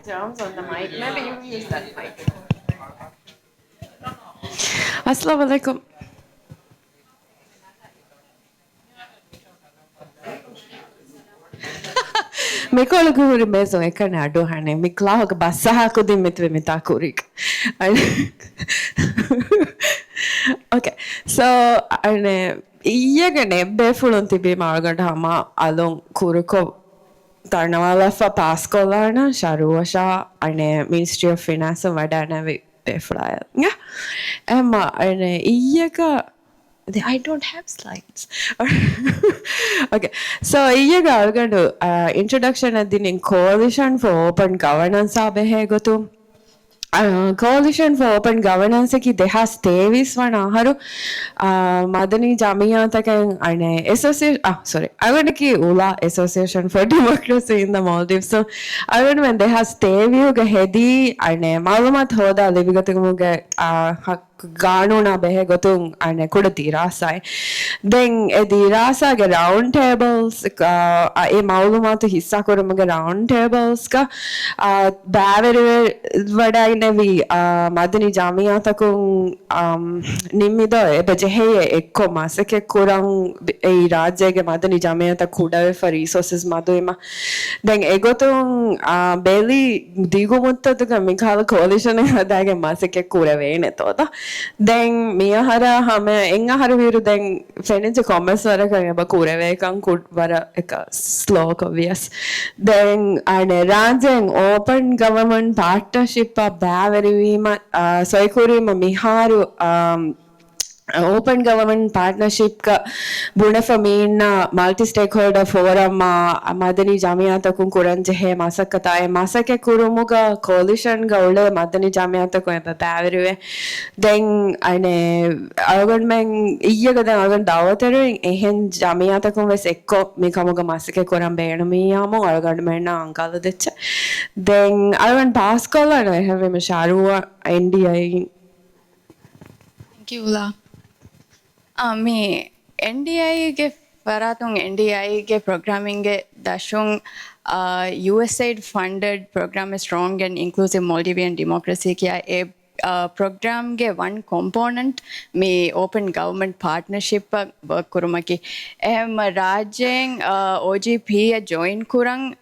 germs on the mic. Maybe you use that mic. Assalamu alaikum. Mikolo guri mezo ekane adu hane. Miklahoga basaha kudim mitwe mitakurik. Okay, so ane iyagane befulun tibi margad hama alon kuruko Tarnawalafa Pascolana, Sharuasha, ane Ministry of Finance vadana befulaya. Yeah. Emma ane iyaka I don't have slides. Okay, so I'm going to introduction at the Coalition for Open Governance behegotu. Coalition for Open Governance ki dehas tevis haru madani jamiyataka ane association I went ki Ula Association for Democracy in the Maldives. So I went when dehas teviu ga hedi ane malumat hoda livigatuga Ganuna behegotun ane kuda tirasai. Then tirasa ge round tables e maulumatu hissa kurumuga round tables ka baveri vada nevi madani jamiyatakum nimmido ebejeheye ekko masake kurang ei rajyege madani jamiyata kuda for resources maduima. Then egotun beli digumuttaduga mikhala coalition hadage masake kura vene toda. Then Miyahara Hame Ingahara Viru then Fenicha Commerce Varaka Kurevekang could vara slow obvious. Then and Ranjang open government partnership Bavarima Soikurima Miharu Open Government Partnership ka Bunafamina multi-stakeholder forum Madani Jamiyata kun kuranjehe masakata masake kurumuga coalition ga ule Madani Jamiyata ko baveriwe then ane algonmen iyyaga den algon dawateru ehen Jamiyata kun ves ekko mikamuga masake kuran beena miyamu algon menna ankala decha then algon pass kolla no have me sharuwa NDI. Thank you Ula. Me NDI ge Faratun NDI ge programming ge dashung USAID funded program is strong and inclusive Maldivian democracy kya a program ge one component me open government partnership work kurumaki rajeng OGP join kurang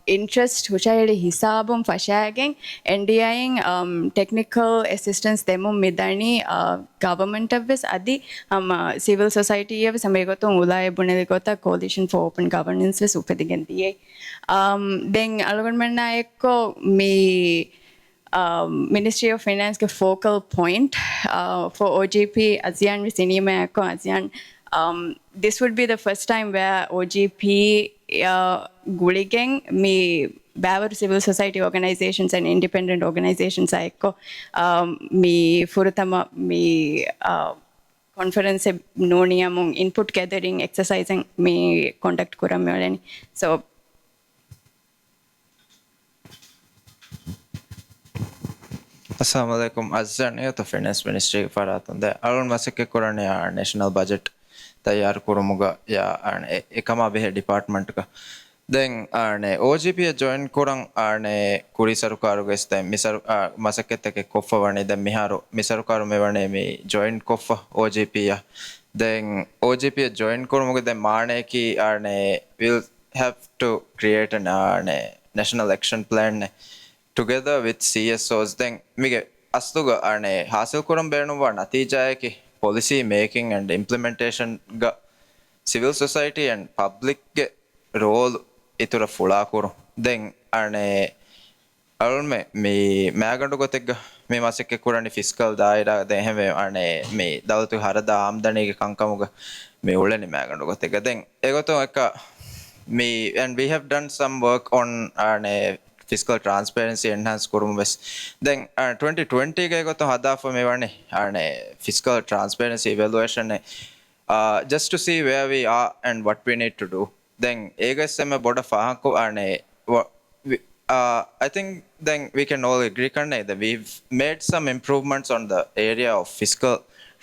interest hushayede hisabum fashagen NDIing technical assistance demo midani government of this adi civil society of samegotun ulay bunelgota coalition for open governance with upedigen diye then algonmenna ekko me Ministry of Finance ke focal point for OGP ASEAN with cinema ekko ASEAN this would be the first time where OGP Guligeng me Bavar civil society organizations and independent organizations aiko me Furutama me conference noni among input gathering exercising me conduct kuram so Assalamualaikum azan ya to finance ministry faratunde alun masake kurane ya national budget tayar kurumuga ya ekama behe department ka then OGP join kurang kuri sarukaru gesta misar masakete koffa wane then miharu misarukaru me wane mi join koffa OGP ya then OGP join kurumuga then mane ki will have to create an national action plan together with CSOs then mige astuga hasil kuram benuwa natija ki policy making and implementation ga civil society and public role itura fula kuru then alme me magandu gotegga me masake kurani fiscal daira then heme me dawatu harada amdani ge kankamuga me ulani magandu gotegga then egoto ekka me and we have done some work on fiscal transparency enhance kurumbes then 2020 ge goto hadafa me wane fiscal transparency evaluation just to see where we are and what we need to do then egasme boda fahanko I think then we can all agree that we've made some improvements on the area of fiscal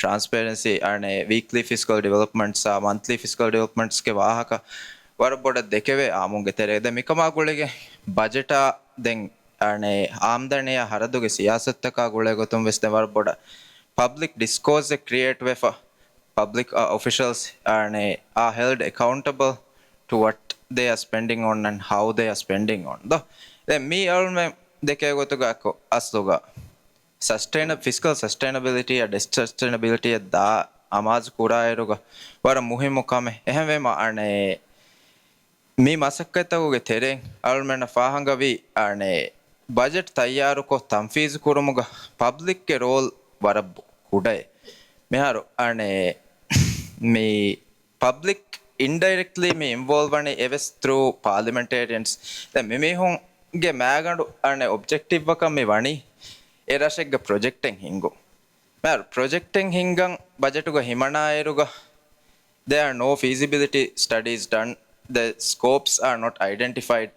transparency weekly fiscal developments monthly fiscal developments ke wahaka ವರಬೋಡ ದೆಕೆವೆ ಆಮುಂಗೆ ತೆರೆದ ಮಿಕಮಾಗುಳಿಗೆ ಬಜೆಟ then arne amdaniya haraduge siyasattaka gule gotum weste war boda public discourse create with public officials are held accountable to what they are spending on and how they are spending on the then me alme deke gotuga ko asluga fiscal sustainability and sustainability da amaz kura eruga wara muhimu kame ehme arne me masakkataguge tereng almena fahanga vi arne budget tayyaru ko tanfiz kurumuga public ke role wara kuday meharu arne me public indirectly me involve ane eves through parliamentarians the me hun ge magandu arne objective waka me wani erashegga projecting hingo mer projecting hingan budget uga himana eruga there are no feasibility studies done the scopes are not identified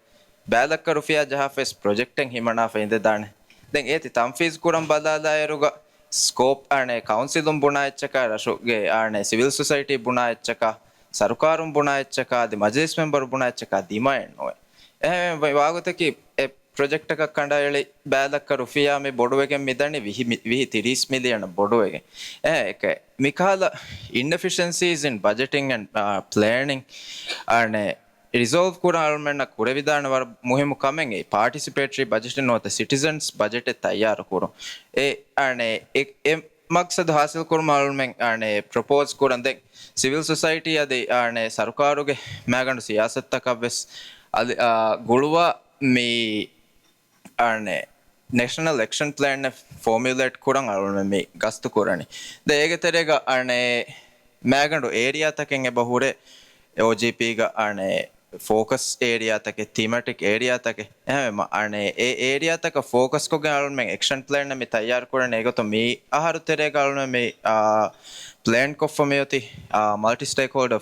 balakka rufiya jahafes projecting himana feinde dane den eti tanfiz kuram badala eruga scope ane councilum buna echaka rashuge ane civil society buna echaka sarukarum buna echaka the majlis member buna echaka dima enno wagotaki e project එකක් කණ්ඩායලි බෑදක්ක rupiah මේ බොඩුවගෙන් මිදන්නේ විහි 30 million බොඩුවගෙන් ඒක මිකාල inefficiencies in budgeting and planning and resolve kuralmenna kurevidana war muhimu kamen e participatory budgeting no the citizens budget e tayyar kuru e ane e maksad hasil kurmalmen ane propose kurande civil society ade ane sarukaruge magandu siyasattaka guluwa me arne national action plan formulate kurang alme me gastu kurani de ege terega arne magandu area taken e bahure OGP ga arne focus area take thematic area take ehme arne e area take focus ko ga alme action plan me tayyar kurane ego to me aharu terega alme me plan ko famiyoti multi stakeholder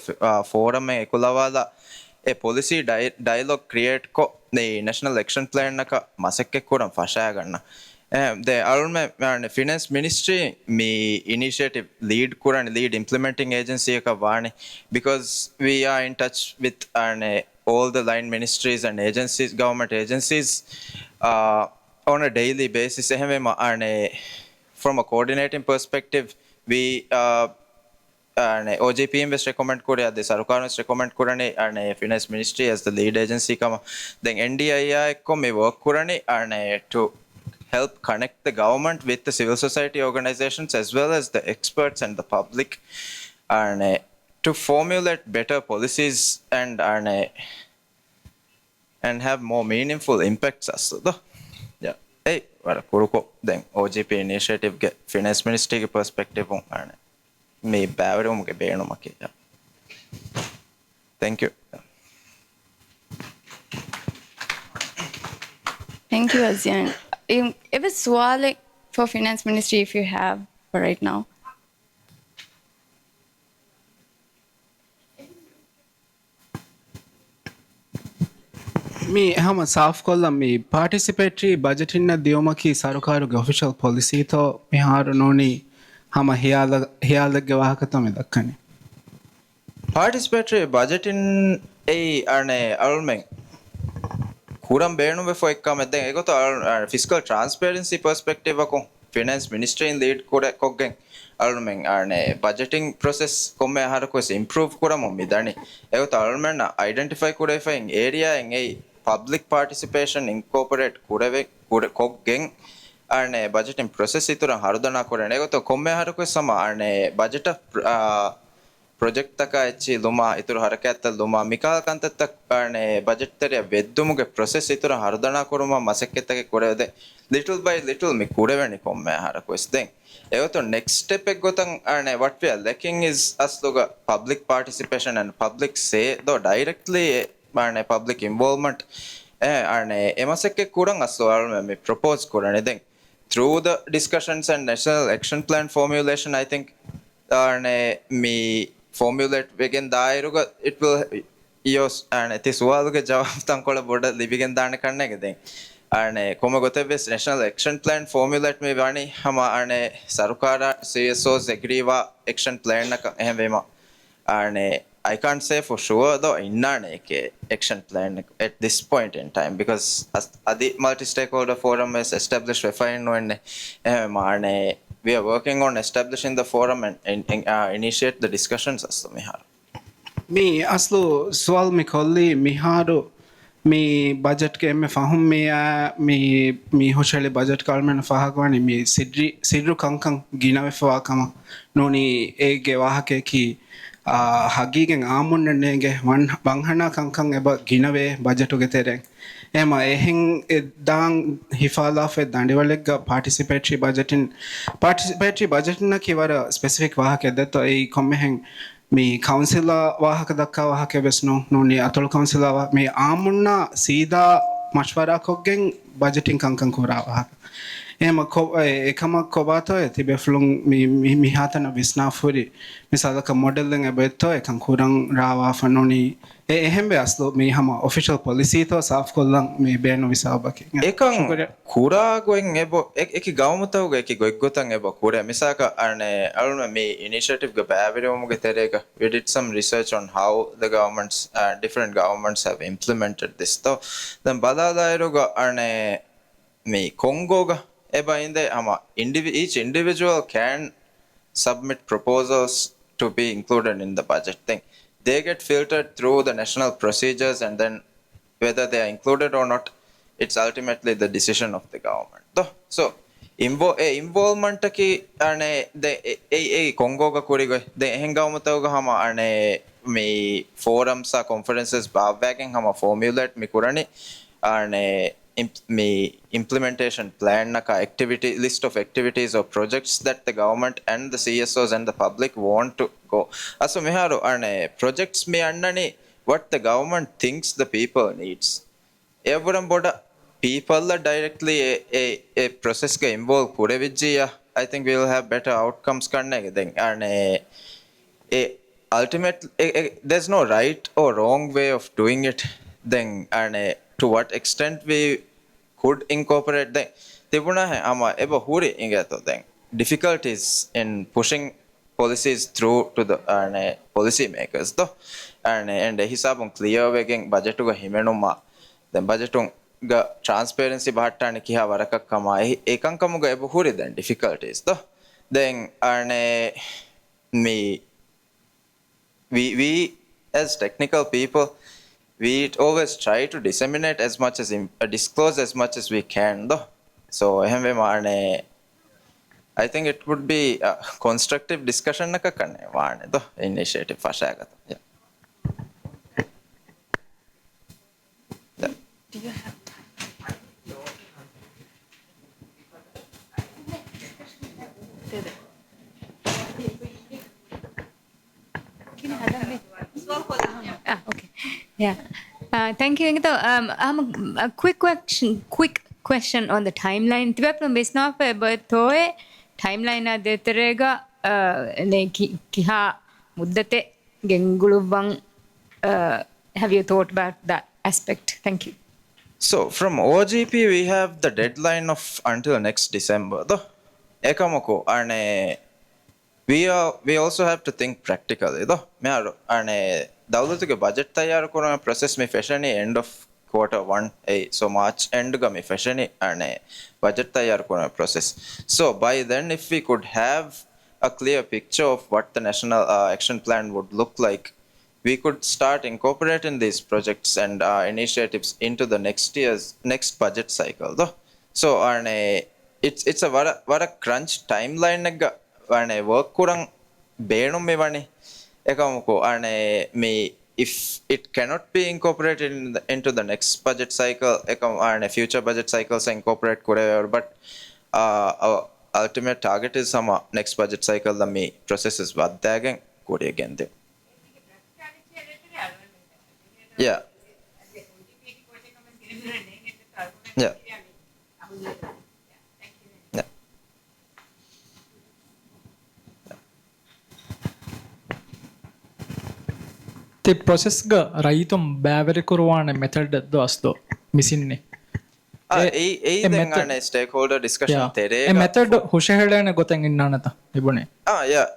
forum me ekulawala a policy dialogue create ko the national action plan naka masakke kuram fashaya ganna the alme finance ministry me initiative lead implementing agency ka vani because we are in touch with all the line ministries and agencies government agencies on a daily basis from a coordinating perspective we OGP invest recommend kore the sarukar invest recommend kurane finance ministry as the lead agency kama then NDII ko me work kurane to help connect the government with the civil society organizations as well as the experts and the public to formulate better policies and have more meaningful impacts as the yeah hey wara kuruko then OGP initiative get finance ministry ke perspective on me bæverumge beenumake thank you Thank you, Azian. It was swale for finance ministry if you have for right now. Me hama saaf kolla me participatory budgeting na diomaki sarukaruge official policy to me haru noni hama hiyalagge wahakata me dakkane participatory budgeting arne almen kuram beenume fo ekkame den egoto fiscal transparency perspective ko finance ministry in lead koggen almen arne budgeting process komme har ko improve kuram midani egoto almen identify kurefai area en public participation incorporate koggen arne budgeting process itura harudana korene egoto komme har ko sama arne budget project taka echi luma itura harakatta luma mikal kantatta arne budget tere veddumuge process itura harudana koruma masekketake korede little by little me kureveni komme har ko den egoto next step ek gotan arne what we are lacking is asluga public participation and public say though directly arne public involvement arne emasekke kuran aslo arne me propose korane den through the discussions and national action plan formulation I think me formulate again dairuga it will yos ti suwaluge jawab tankola boda libigen dana kanne den koma goteves national action plan formulate me vani hama sarukara CSOs agreewa action plan naka ehvema I can't say for sure though innane ke action plan at this point in time because as the multi-stakeholder forum is established refined when we are working on establishing the forum and initiate the discussions as to mihar. Me aslo sual me kolli miharu me budget ke me fahum me hoshale budget kalmen fahagwani me sidru kankan ginave fa kama noni ege wahake ki hagigen aamunnenge wanhana kankan eba ginave budget uge tereng ema ehen dan hifala fe dandiwalegga participatory budgeting na kiwara specific wahake detto ei kommehen me council వాహక దక్కా వాహక వెస్ను నూని అతొల్ council మీ ఆమున్న సీదా మష్వరా కొగ్గెన్ budgeting కంకం కూరా వాహక ఏమ එකම කොබාතෝ තිබෙ ෆ්ලුන් මි හාතන විස්නාෆුරි මිසාලක මොඩෙල්ලෙන් එබෙත්තෝ එකන් කුරන් රාවා ෆනෝනි එහෙම්බේ අස්ලෝ මේ හම ඔෆිෂල් පොලිසි තෝ සාෆ් කොල්ලන් මේ බේනු විසාබකි එකන් කුරා ගොෙන් එබෝ එකි ගවමතවග එකි ගොයිගොතන් එබෝ කුරා මිසාක අරනේ අරුණ මේ initiative ග බෑවිරමුගේ තෙරේක we did some research on how the governments different governments have implemented this though then බදාදායරුග අරනේ මේ කොංගෝග eba in the each individual can submit proposals to be included in the budget thing. They get filtered through the national procedures and then whether they are included or not, it's ultimately the decision of the government. So involvement ki ane the Congo ga kurigo the hengawmataga hama ane me forums or conferences bawagging hama formulate mi kurani ane me implementation plan naka activity list of activities or projects that the government and the CSOs and the public want to go aso meharu ane projects me annani what the government thinks the people needs everam boda people are directly a process ga involve kurevijja I think we will have better outcomes karne then ane ultimately there's no right or wrong way of doing it then ane to what extent we could incorporate the tibuna hai ama eba huri ingato then difficulties in pushing policies through to the policy makers though and hisabun clear wegen budget ga himenuma then budget ga transparency bahattani kiha warakak kama ekankamu ga eba huri then difficulties though then we as technical people we always try to disseminate as much as disclose as much as we can though so I think it would be a constructive discussion naka karne waane though initiative fashagata yeah. Do you have okay. Yeah. Thank you. A quick question on the timeline. Tiwapno bisnaf but thoe timeline de terega ne kiha muddate gengulubang have you thought about that aspect? Thank you. So from OGP we have the deadline of until next December though ekamako we also have to think practically though meharu dawlatuge budget tayar korana process me fashani end of quarter 1 so March end ga me fashani budget tayar korana process so by then if we could have a clear picture of what the national action plan would look like we could start incorporating these projects and initiatives into the next budget cycle though so it's a vara crunch timeline ga work kurang beenum mevani ekamko me if it cannot be incorporated into the next budget cycle future budget cycles incorporate kurever but our ultimate target is sama next budget cycle the me processes vaddagen kuriyagende yeah yeah process ga raitum bævere kurwane method do asdo misinne ඒ දැන් අනේ ස්ටේක්හෝල්ඩර් discussion තෙරේ ඒ method හුෂහෙලන ගොතෙන් ඉන්නනත තිබුණේ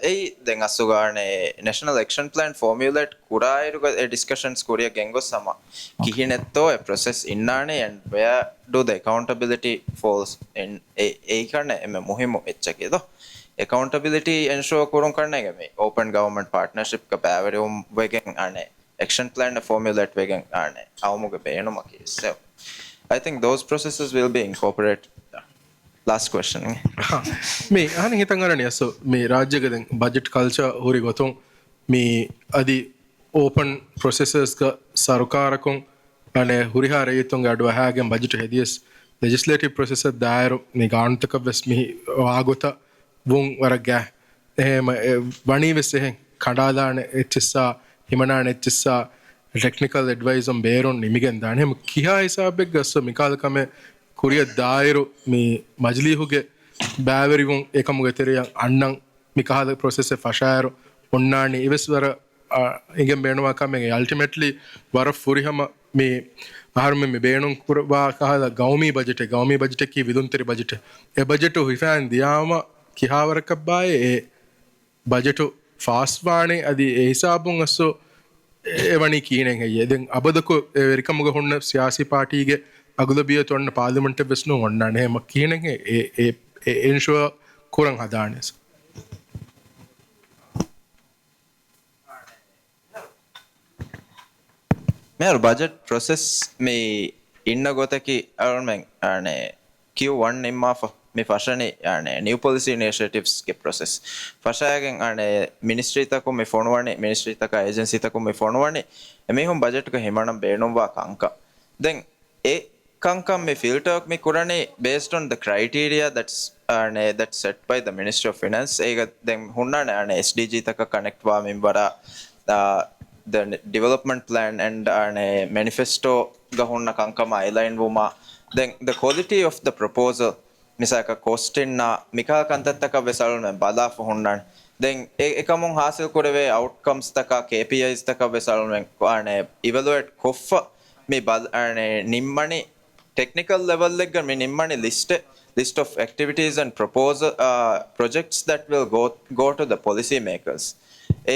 ඒ දැන් අස්සුගානේ national action plan formulate කුරායිරුක discussions කුරිය ගෙන්ගොස් සම කිහිනෙත්තෝ a process ඉන්නානේ and where do the accountability falls in ඒ කරන්නේ එම මුහිමු එච්චකේද accountability ensure kurun karne ge me open government partnership ka bæverum wegen arne action plan formulate wegen arne awmuge beenuma ki so I think those processes will be incorporated. Last question. මේ අහන හිතන් අරනේ අසෝ මේ රාජ්‍යක දැන් budget culture හොරි ගොතුන් මේ අදි open processors ක සරකාරකුන් අනේ හුරිහාර යතුන් අඩුව හැගෙන් බජට් හෙදියස් legislative process දායරු මේ ගාන්තක වෙස් මෙහි ආගොත වුන් වරගෑ එහෙම වණී වෙස් එහෙන් කඩාදාන එච්චසා හිමනාන එච්චසා technical advice on bearon nimigen dane hem kiha hisabek gasso mikal kame kuriya dairu me majli huge bæverivun ekamuge teriya annan mikahada process e fashayaro onnani iveswara igen beenuwa kame ultimately wara furihama me aharme me beenun kurwa kahada gaumi budget ki vidunteri budget e budget hifan diyama kihawaraka baye e budget fast waane adi e hisabun asso එවැනි කීනෙන් හය දැන් අබදකෝ එරිකමුග හොන්න සියාසි පාටීගේ අගුලබිය තොන්න පාර්ලිමෙන්ට් වෙස්නු හොන්නනේ එම කීනෙන් ඒ එන්ෂුවර් කුරන් හදානස් मेरे budget process में इन्ना गोता कि अरुण में Q1 निम्मा me fashane ane new policy initiatives ke process fashagen ane ministry tako me forward ministry taka agency tako me forward me hom budget ko himanam beenum wa kanka then e kanka me filter me kurane based on the criteria that's set by the ministry of finance ega then hunna ane sdg taka connect wa membara the development plan and ane manifesto ga hunna kanka ma align wuma then the quality of the proposal misaka costin na mika kantattaka vesalun bada hunnan then ekamun hasil kurave outcomes taka KPIs taka vesalun ane evaluate koffa me bad ane nimmani technical level legga me nimmani list of activities and proposal projects that will go to the policy makers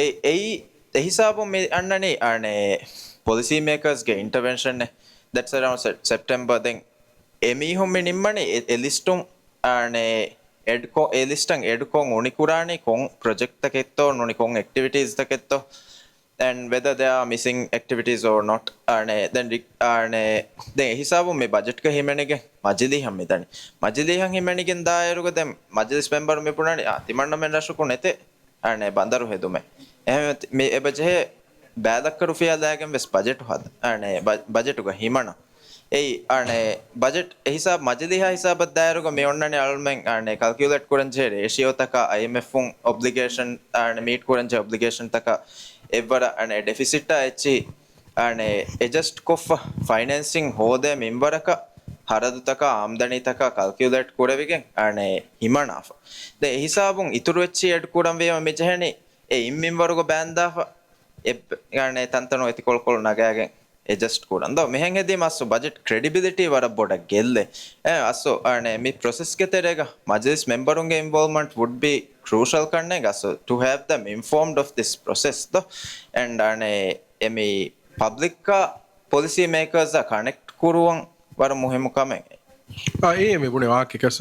ei hisabu me annani ane policy makers ge intervention that's around September then emi homme nimmani e listum ane edco e listan edcon unikurani kon project taketto noni kon activities taketto and whether there are missing activities or not ane then hisabu me budget ka himenege majili ham medani majili ham himenigen daayeruga then majlis member me punani timanna men rashuku nete ane bandaru hedume ehme me ebaje bædakka rufiya dagen ves budget had ane budget ga himana ei ane budget hisab majliha hisabat dairuga me onnane almen ane calculate kuranje ratio taka IMF un obligation ane meet kuranje obligation taka evara ane deficit ta echi ane adjust kof financing hode memberaka haradu taka amdani taka calculate kuravigen ane himanafa de hisabun ituru echi ed kuram vema mejehani e immemberugo bandafa ane tantano etikol kol nagagen adjust kuranda mehen hedi masso budget credibility wara boda gelle asso ane mi process ke terega majlis memberunge involvement would be crucial karne gaso to have them informed of this process though and ane emi public ka policy makers are connect kuruwan wara muhimu kame ඒ මේ බුනේ වාක්‍ය කස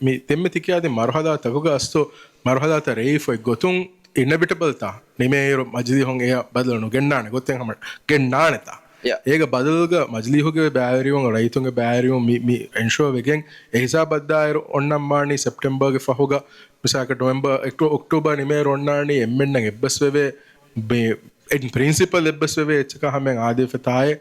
මේ දෙම්ම තිකියාදී මරහදා තකුග අස්තෝ මරහදා තරේ ෆොයි ගොතුන් ඉන්නබිටබල් තා නිමේර මජලි හොන් එය බදලනු ගෙන්නානේ ගොතෙන් හැම ගෙන්නානේතා ඒක බදල්ග මජලිහුගේ බෑරියුන් රයිතුන්ගේ බෑරියුන් මි එන්ෂුවර් වෙගෙන් ඒ හිසාබද්දායර ඔන්නම්මානි සෙප්ටෙම්බර්ගේ ෆහුග මිසාක නොවෙම්බර් ඔක්ටෝබර් නිමේර ඔන්නානි එම්මෙන්නන් එබ්බස් වෙවේ මේ ඉන් principal එබ්බස් වෙවේ එච්චක හැමෙන් ආදී ෆතායේ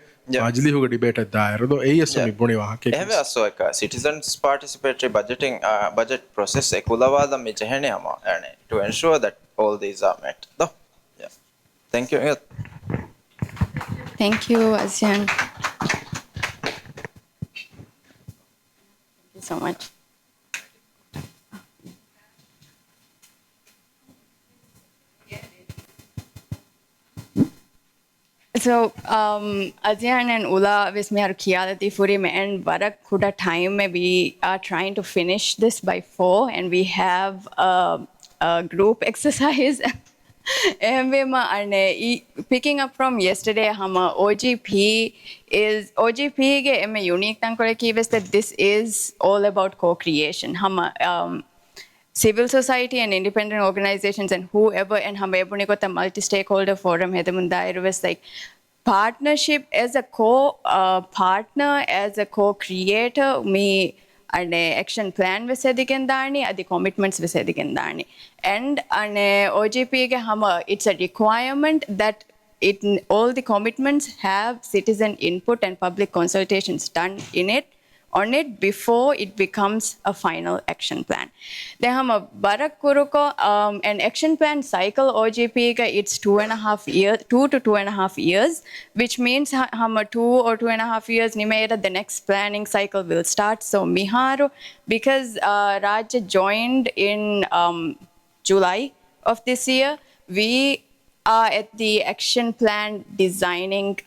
මජලිහුගේ ඩිබේට් දායර දෝ ඒ යස මි බුනේ වාහකේ එහෙම අස්සෝ එක citizens participatory budgeting budget process එකුලවාද මේ ජහනේ යම ane to ensure that all these are met though yeah thank you Thank you, Asian. Thank you so much. So, Azian and Ula with me are Kialati Furim and Barak Kuda time. We are trying to finish this by 4, and we have a group exercise. And picking up from yesterday, Hama OGP is OGP ge unique that this is all about co-creation. Hama civil society and independent organizations and whoever and hamebuni got a multi-stakeholder forum hedamundairu was like partnership as a co-partner, as a co-creator, me and action plan visedikendani, adi commitments visedikendani. And OGP ge hama, it's a requirement that all the commitments have citizen input and public consultations done on it before it becomes a final action plan. Then hama barak kuruko an action plan cycle OGP ka it's 2.5 years, 2 to 2.5 years, which means hama 2 or 2.5 years nimera the next planning cycle will start. So miharu because Raj joined in July of this year, we are at the action plan designing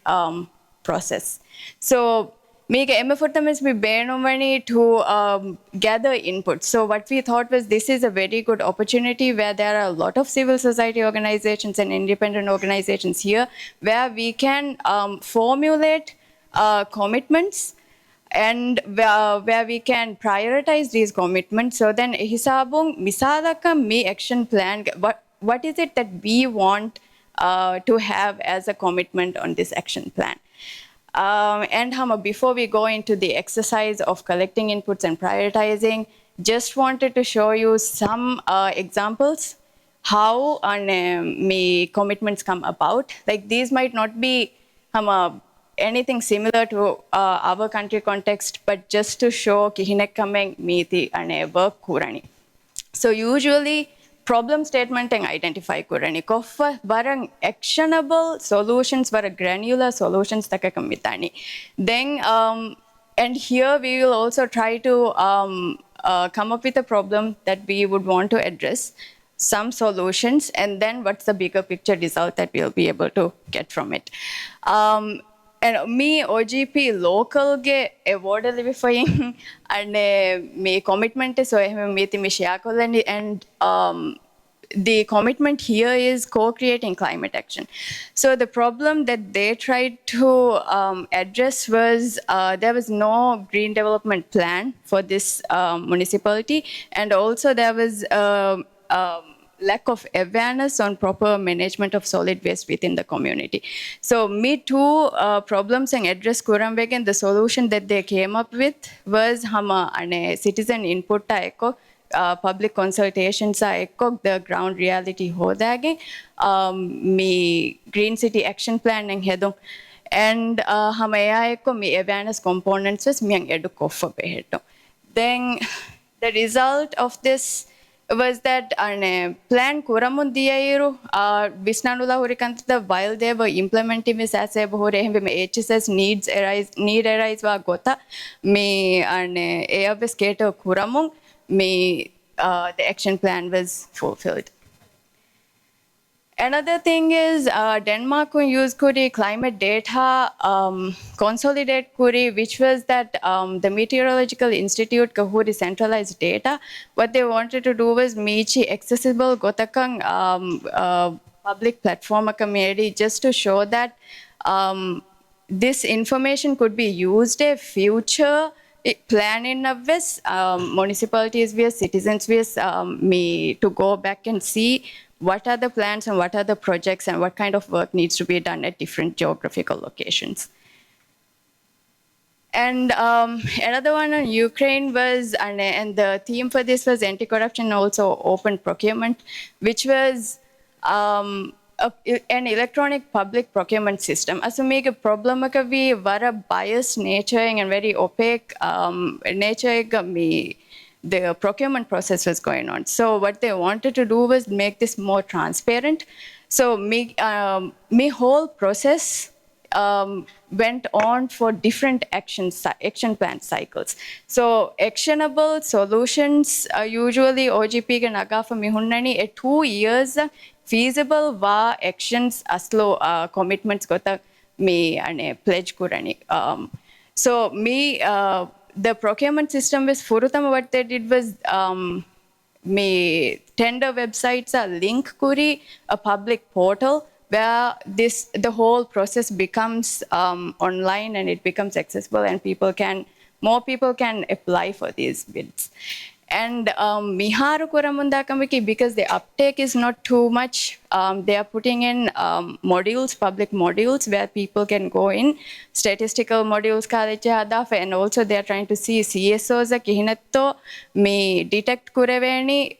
process. So make MFOTMS be money to gather input. So what we thought was this is a very good opportunity where there are a lot of civil society organizations and independent organizations here where we can formulate commitments and where we can prioritize these commitments. So then hisabung misalaka me action plan, what is it that we want to have as a commitment on this action plan? And before we go into the exercise of collecting inputs and prioritizing, just wanted to show you some examples how me commitments come about. Like these might not be anything similar to our country context, but just to show kihinek kameng miti ane work kurani. So usually problem statement and identify kurani koffa barang actionable solutions bara granular solutions takakamitani. Then and here we will also try to come up with a problem that we would want to address, some solutions, and then what's the bigger picture result that we'll be able to get from it. And me OGP local ge award livifying and me commitment is so me share and the commitment here is co-creating climate action. So the problem that they tried to address was there was no green development plan for this municipality, and also there was lack of awareness on proper management of solid waste within the community. So me two problems and address kuramwegen, the solution that they came up with was hama ane citizen input ta eko public consultations are the ground reality hodage me green city action plan and hedong and hamaya eko me awareness components was me edu koffa beheto. Then the result of this was that plan kuramun diyairu visnanula hurikanta while they were implementing this as a hore HSS need arise wa gota me airways cater kuramun me the action plan was fulfilled. Another thing is Denmark use kuri climate data consolidate kuri, which was that the Meteorological Institute kahuri centralized data. What they wanted to do was michi accessible gotakang public platform community just to show that this information could be used a future plan in a ways municipalities with citizens with me to go back and see what are the plans and what are the projects and what kind of work needs to be done at different geographical locations. And another one on Ukraine was, and the theme for this was anti-corruption and also open procurement, which was an electronic public procurement system. As make a problem we were biased nature and very opaque nature the procurement process was going on. So what they wanted to do was make this more transparent. So me whole process went on for different action plan cycles. So actionable solutions usually OGP ke nagafa mihunnani 2 years feasible va actions aslo commitments gota me ane pledge kurani. So me the procurement system was furutama what they did was me tender websites are link kuri a public portal where the whole process becomes online and it becomes accessible and more people can apply for these bids. And Miharu Kuramundakamiki, because the uptake is not too much, they are putting in modules, public modules, where people can go in, statistical modules, and also they are trying to see CSOs, kihinatto, me detect kureveni,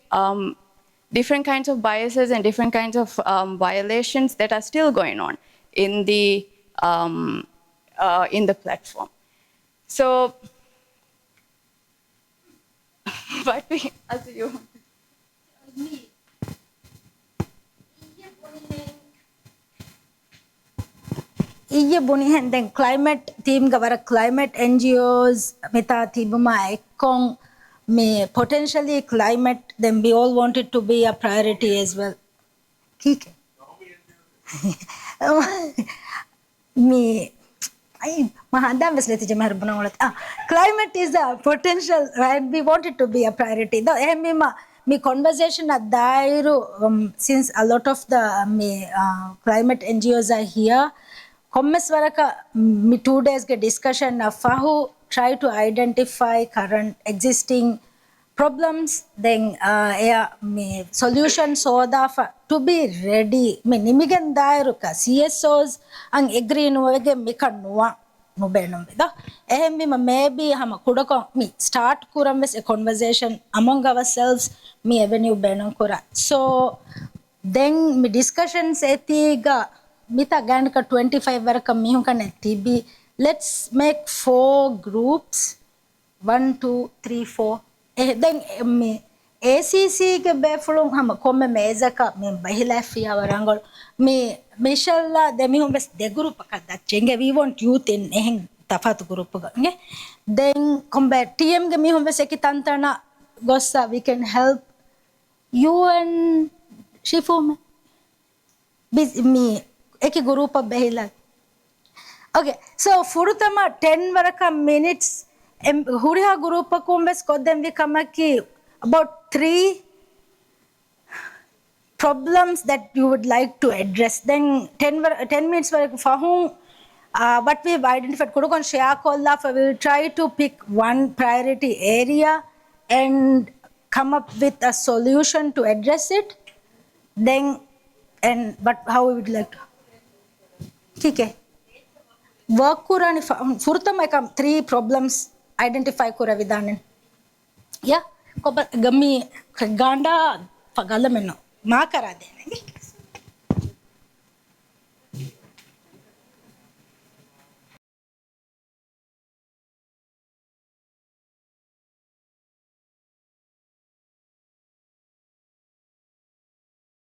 different kinds of biases and different kinds of violations that are still going on in the platform. So, what we as you ඊයේ බොනිහෙන් දැන් climate team ගවර climate NGOs මෙතා තිබුමා එක්කොන් මේ potentially climate then we all want it to be a priority as well ठीक है me Mahadam was let Jamar Bonolet. Climate is a potential, right? We want it to be a priority. Though me conversation at Dairu since a lot of the climate NGOs are here. Commerce Varaka me 2 days get discussion of Fahu try to identify current existing problems, then me solution so that to be ready. Me nimigen dairuka CSOs ang agree no wege mika nuwa no benum beda. Me maybe hama kudako me start kuram a conversation among ourselves me avenue benum kura. So then me discussions etiga mita ganka 25 varaka mihukane tibi. Let's make 4 groups 1 2 3 4 then me ACC ke befulung hama komme mezaka me bahila fiya warangol me mishalla de mi humbes de group ka dachenge we want youth in eheng tafatu group ga nge then combat TM ge mi humbes ekitantana gossa we can help you and Shifu me eki group bahila. Okay, so furutama 10 varaka minutes Huriha group kumbes kodem we kamaki about 3 problems that you would like to address. Then 10 minutes for what we've identified kodukon share kolla we will try to pick one priority area and come up with a solution to address it. Then but how we would like to okay. Work kurani furtama ekam 3 problems identify kura vidanen ya ko gami ganda pagala menno ma kara dene